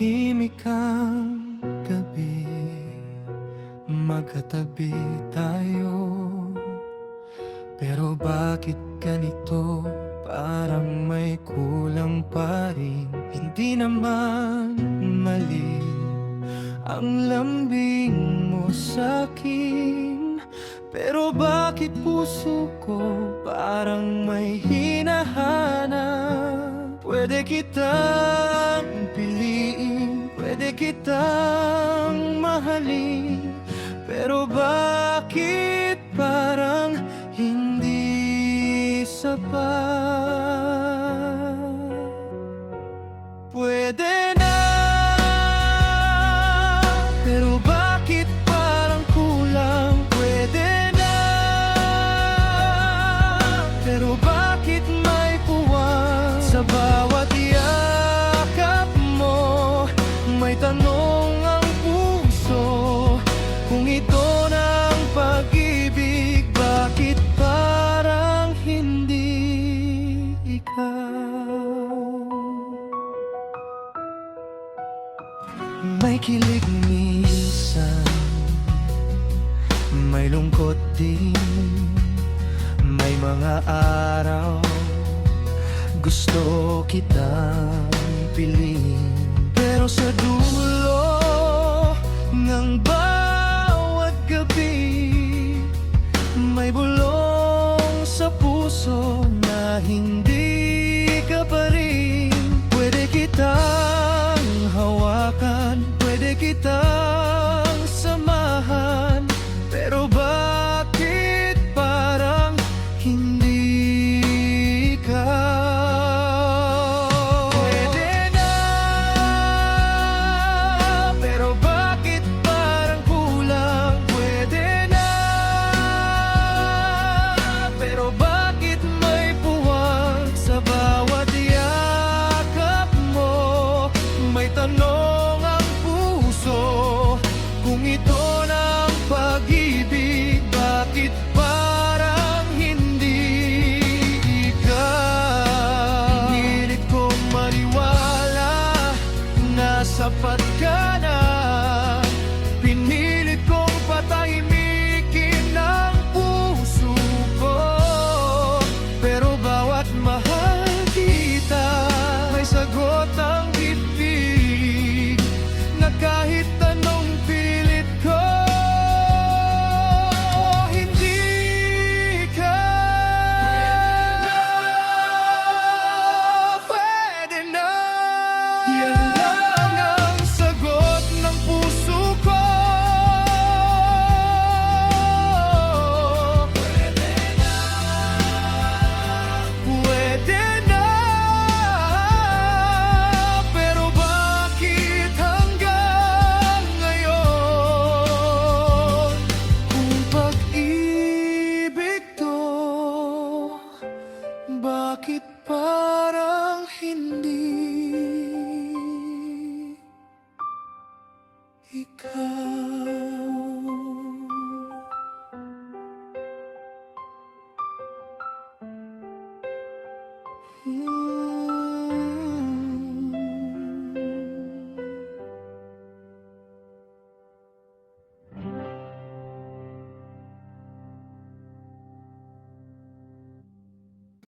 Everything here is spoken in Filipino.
Tahimik ang gabi, magkatabi tayo. Pero bakit ganito? Parang may kulang pa rin. Hindi naman mali ang lambing mo sa'kin, pero bakit puso ko parang may hinahanap? Pwede kitang piliin, pwede kitang mahalin, pero bakit parang hindi sapat? Pwede na, pero bakit parang kulang? Pwede na, pero bakit may puwang? Sa bawat yakap mo, may tanong ang puso. Kung ito na ang pag-ibig, bakit parang hindi ikaw? May kilig minsan, may lungkot din. May mga araw gusto kitang piliin, pero sa dulo ng bawat gabi, may bulong sa puso na hindi ka pa rin. Pwede kitang hawakan, pwede kitang samahan, pero bakit parang hindi ikaw? Pwede na, pero bakit parang kulang? Pwede na, pero bakit may puwang? Sa bawat yakap mo, may tanong ang puso. Kung ito na ang pag-ibig, bakit parang hindi ikaw? Pinilit kong maniwala na sapat ka na. Pinilit kong patahimikin ang puso ko, pero bawat mahal kita, may sagot ang bibig na kahit anong pilit ko, hindi ka. Pwede na, yan lang ang sagot ng puso ko. Pwede na, pero bakit hanggang ngayon? Kung pag-ibig to, bakit parang hindi ikaw?